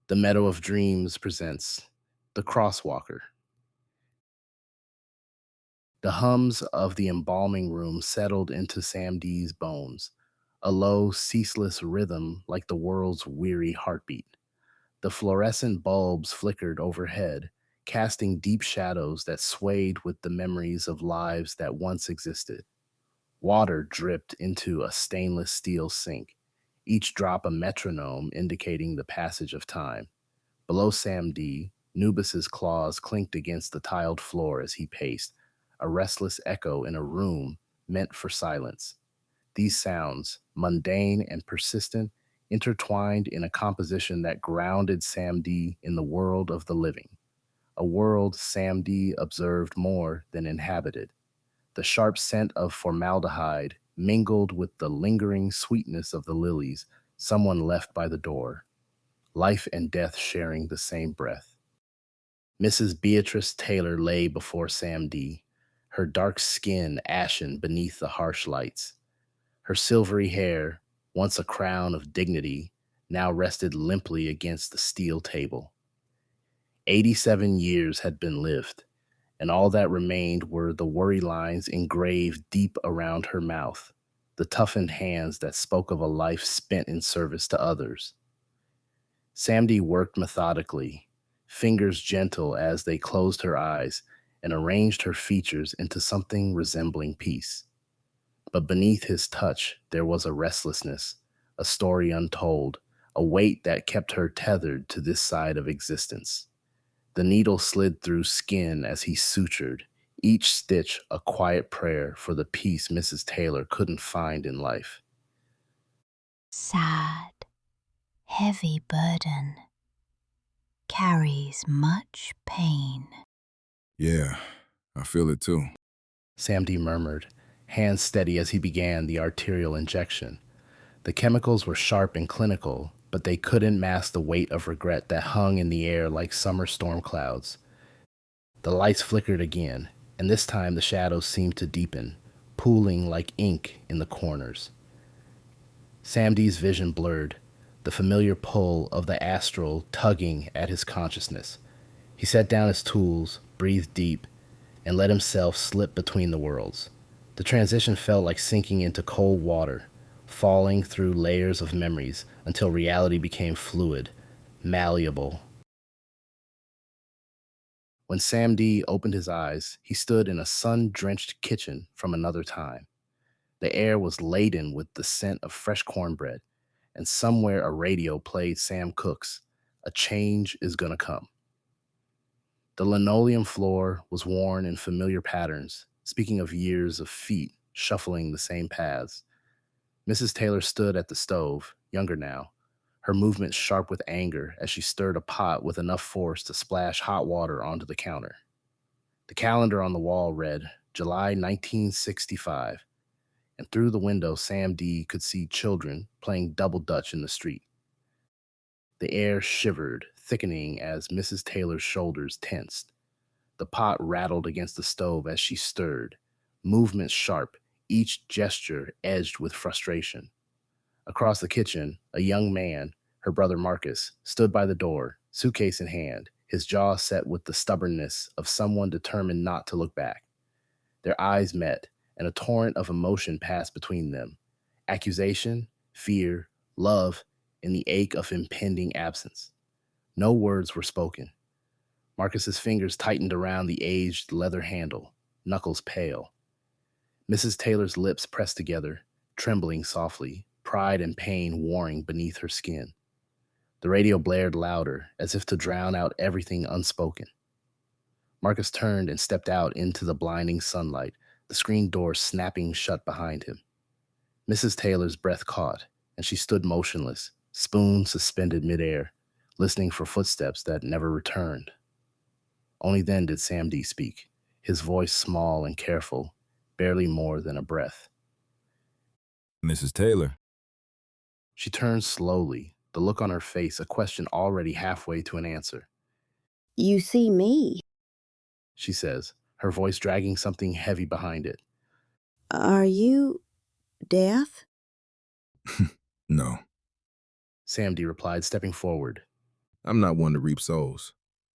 The Meadow of Dreams presents The Crosswalker. The hums of the embalming room settled into Sam D's bones, a low, ceaseless rhythm like the world's weary heartbeat. The fluorescent bulbs flickered overhead, casting deep shadows that swayed with the memories of lives that once existed. Water dripped into a stainless steel sink, each drop a metronome indicating the passage of time. Below Sam D, Nubus's claws clinked against the tiled floor as he paced, a restless echo in a room meant for silence. These sounds, mundane and persistent, intertwined in a composition that grounded Sam D in the world of the living, a world Sam D observed more than inhabited. The sharp scent of formaldehyde mingled with the lingering sweetness of the lilies someone left by the door, life and death sharing the same breath. Mrs. Beatrice Taylor lay before Sam D, her dark skin ashen beneath the harsh lights. Her silvery hair, once a crown of dignity, now rested limply against the steel table. 87 years had been lived, and all that remained were the worry lines engraved deep around her mouth, the toughened hands that spoke of a life spent in service to others. Samdi worked methodically, fingers gentle as they closed her eyes and arranged her features into something resembling peace. But beneath his touch, there was a restlessness, a story untold, a weight that kept her tethered to this side of existence. The needle slid through skin as he sutured, each stitch a quiet prayer for the peace Mrs. Taylor couldn't find in life. Sad, heavy burden carries much pain. Yeah, I feel it too. Samdi murmured, hands steady as he began the arterial injection. The chemicals were sharp and clinical, but they couldn't mask the weight of regret that hung in the air like summer storm clouds. The lights flickered again, and this time the shadows seemed to deepen, pooling like ink in the corners. Samdi's vision blurred, the familiar pull of the astral tugging at his consciousness. He set down his tools, breathed deep, and let himself slip between the worlds. The transition felt like sinking into cold water, falling through layers of memories until reality became fluid, malleable. When Sam D opened his eyes, he stood in a sun-drenched kitchen from another time. The air was laden with the scent of fresh cornbread, and somewhere a radio played Sam Cooke's "A Change Is Gonna Come." The linoleum floor was worn in familiar patterns, speaking of years of feet shuffling the same paths. Mrs. Taylor stood at the stove, younger now, her movements sharp with anger as she stirred a pot with enough force to splash hot water onto the counter. The calendar on the wall read July 1965, and through the window Sam D could see children playing double dutch in the street. The air shivered, thickening as Mrs. Taylor's shoulders tensed. The pot rattled against the stove as she stirred, movements sharp, each gesture edged with frustration. Across the kitchen, a young man, her brother Marcus, stood by the door, suitcase in hand, his jaw set with the stubbornness of someone determined not to look back. Their eyes met, and a torrent of emotion passed between them. Accusation, fear, love, and the ache of impending absence. No words were spoken. Marcus's fingers tightened around the aged leather handle, knuckles pale. Mrs. Taylor's lips pressed together, trembling softly, pride and pain warring beneath her skin. The radio blared louder, as if to drown out everything unspoken. Marcus turned and stepped out into the blinding sunlight, the screen door snapping shut behind him. Mrs. Taylor's breath caught, and she stood motionless, spoon suspended midair, listening for footsteps that never returned. Only then did Sam D speak, his voice small and careful, barely more than a breath. Mrs. Taylor. She turned slowly, the look on her face a question already halfway to an answer. You see me. She says, her voice dragging something heavy behind it. Are you deaf? No. Sam D replied, stepping forward. I'm not one to reap souls,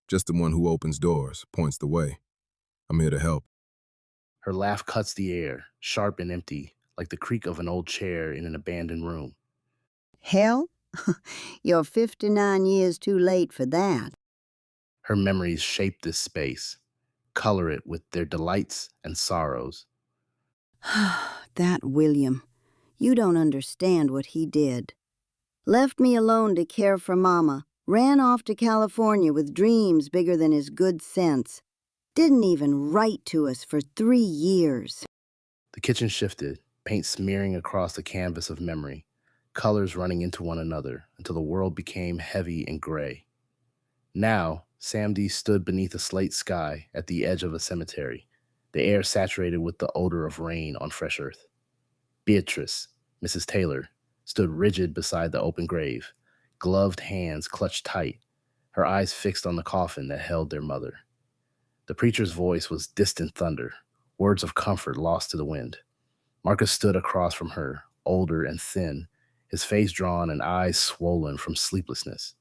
just the one who opens doors, points the way. I'm here to help. Her laugh cuts the air, sharp and empty, like the creak of an old chair in an abandoned room. Hell? You're 59 years too late for that. Her memories shape this space, color it with their delights and sorrows. That William. You don't understand what he did. Left me alone to care for Mama. Ran off to California with dreams bigger than his good sense. Didn't even write to us for 3 years. The kitchen shifted, paint smearing across the canvas of memory, colors running into one another until the world became heavy and gray. Now, Sam D stood beneath a slate sky at the edge of a cemetery, the air saturated with the odor of rain on fresh earth. Beatrice, Mrs. Taylor, stood rigid beside the open grave, gloved hands clutched tight, her eyes fixed on the coffin that held their mother. The preacher's voice was distant thunder, words of comfort lost to the wind. Marcus stood across from her, older and thin, his face drawn and eyes swollen from sleeplessness.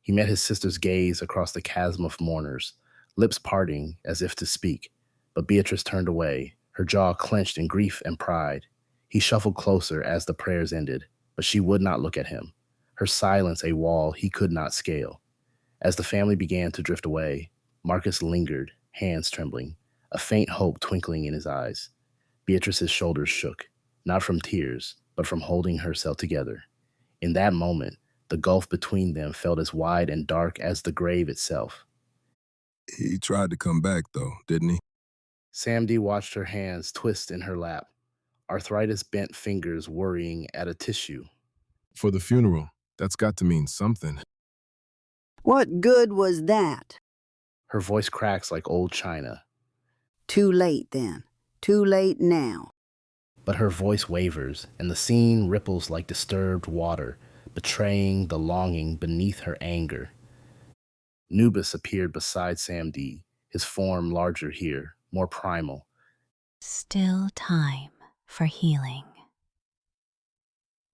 He met his sister's gaze across the chasm of mourners, lips parting as if to speak, but Beatrice turned away, her jaw clenched in grief and pride. He shuffled closer as the prayers ended, but she would not look at him, her silence a wall he could not scale. As the family began to drift away, Marcus lingered, hands trembling, a faint hope twinkling in his eyes. Beatrice's shoulders shook, not from tears, but from holding herself together. In that moment, the gulf between them felt as wide and dark as the grave itself. He tried to come back, though, didn't he? Sam D watched her hands twist in her lap, arthritis bent fingers worrying at a tissue. For the funeral, that's got to mean something. What good was that? Her voice cracks like old china, Too late then. Too late now. but her voice wavers, and the scene ripples like disturbed water, betraying the longing beneath her anger. Nubis appeared beside Sam D, his form larger here, more primal. Still time for healing.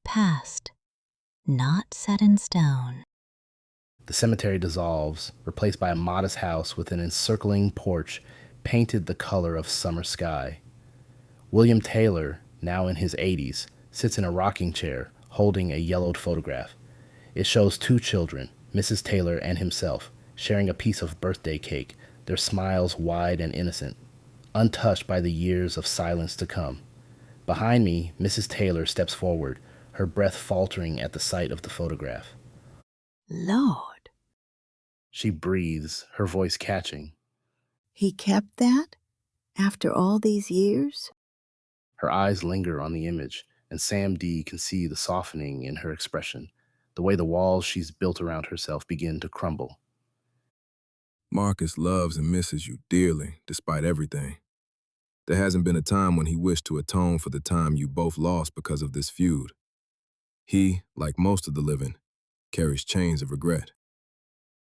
Past, not set in stone. The cemetery dissolves, replaced by a modest house with an encircling porch painted the color of summer sky. William Taylor, now in his 80s, sits in a rocking chair, holding a yellowed photograph. It shows two children, Mrs. Taylor and himself, sharing a piece of birthday cake, their smiles wide and innocent, untouched by the years of silence to come. Behind me, Mrs. Taylor steps forward, her breath faltering at the sight of the photograph. Lord, She breathes, her voice catching. he kept that? After all these years? Her eyes linger on the image, and Sam D can see the softening in her expression, the way the walls she's built around herself begin to crumble. Marcus loves and misses you dearly, despite everything. There hasn't been a time when he wished to atone for the time you both lost because of this feud. He, like most of the living, carries chains of regret.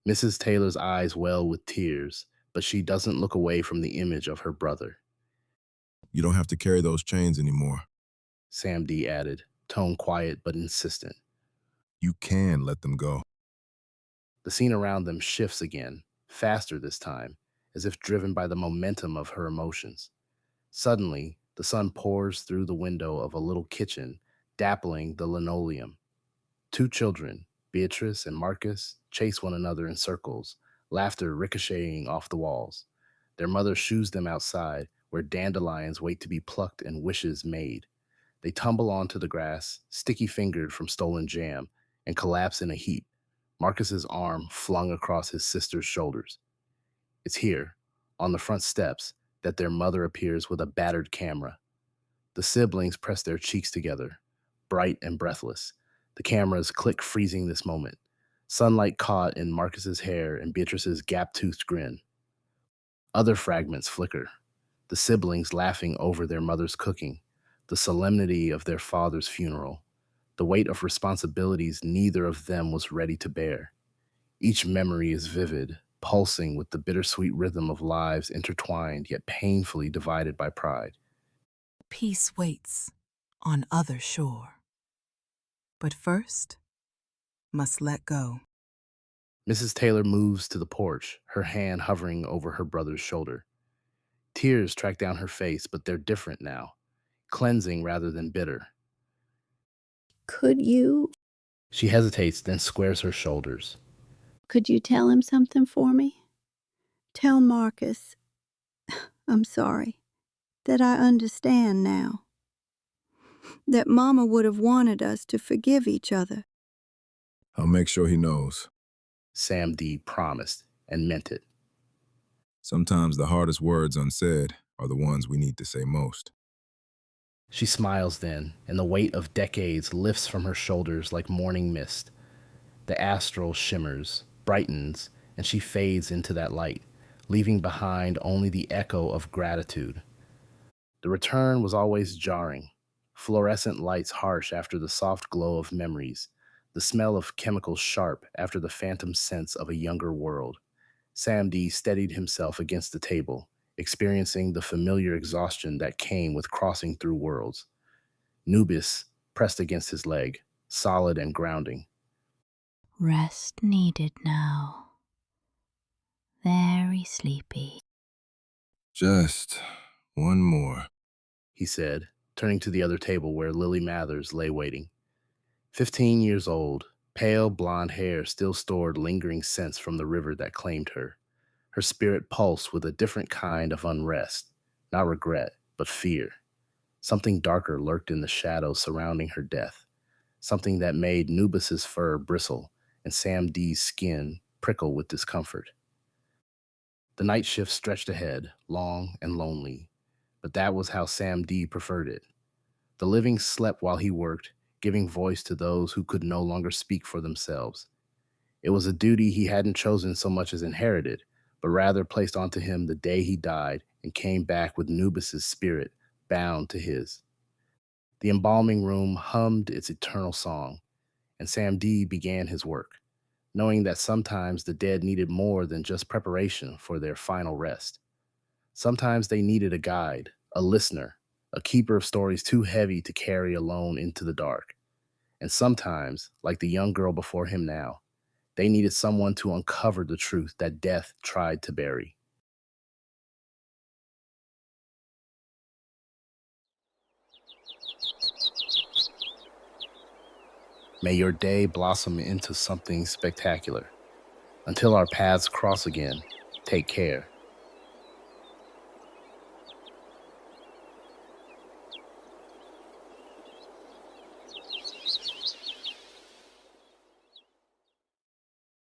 Mrs. Taylor's eyes well with tears, but she doesn't look away from the image of her brother. You don't have to carry those chains anymore. Sam D added, tone quiet but insistent. You can let them go. The scene around them shifts again, faster this time, as if driven by the momentum of her emotions. Suddenly, the sun pours through the window of a little kitchen, dappling the linoleum. Two children, Beatrice and Marcus, chase one another in circles, laughter ricocheting off the walls. Their mother shoos them outside, where dandelions wait to be plucked and wishes made. They tumble onto the grass, sticky-fingered from stolen jam, and collapse in a heap, Marcus's arm flung across his sister's shoulders. It's here, on the front steps, that their mother appears with a battered camera. The siblings press their cheeks together, bright and breathless. The cameras click, freezing this moment. Sunlight caught in Marcus's hair and Beatrice's gap-toothed grin. Other fragments flicker. The siblings laughing over their mother's cooking, the solemnity of their father's funeral, the weight of responsibilities neither of them was ready to bear. Each memory is vivid, pulsing with the bittersweet rhythm of lives intertwined yet painfully divided by pride. Peace waits on other shore. But first, must let go. Mrs. Taylor moves to the porch, her hand hovering over her brother's shoulder. Tears track down her face, but they're different now, cleansing rather than bitter. Could you She hesitates, then squares her shoulders. tell him something for me? Tell Marcus, I'm sorry, that I understand now. That Mama would have wanted us to forgive each other. I'll make sure he knows. Sam D promised and meant it. Sometimes the hardest words unsaid are the ones we need to say most. She smiles then, and the weight of decades lifts from her shoulders like morning mist. The astral shimmers, brightens, and she fades into that light, leaving behind only the echo of gratitude. The return was always jarring, fluorescent lights harsh after the soft glow of memories, the smell of chemicals sharp after the phantom sense of a younger world. Sam D steadied himself against the table, experiencing the familiar exhaustion that came with crossing through worlds. Nubis pressed against his leg, solid and grounding. Rest needed now. Very sleepy. Just one more. He said, turning to the other table where Lily Mathers lay waiting. 15 years old, pale blonde hair still stored lingering scents from the river that claimed her. Her spirit pulsed with a different kind of unrest, not regret, but fear. Something darker lurked in the shadows surrounding her death, something that made Nubis's fur bristle and Sam D's skin prickle with discomfort. The night shift stretched ahead, long and lonely, but that was how Sam D preferred it. The living slept while he worked, giving voice to those who could no longer speak for themselves. It was a duty he hadn't chosen so much as inherited, but rather placed onto him the day he died and came back with Nubis's spirit bound to his. The embalming room hummed its eternal song, and Sam D began his work, knowing that sometimes the dead needed more than just preparation for their final rest. Sometimes they needed a guide, a listener, a keeper of stories too heavy to carry alone into the dark. And sometimes, like the young girl before him now, they needed someone to uncover the truth that death tried to bury. May your day blossom into something spectacular. Until our paths cross again, take care.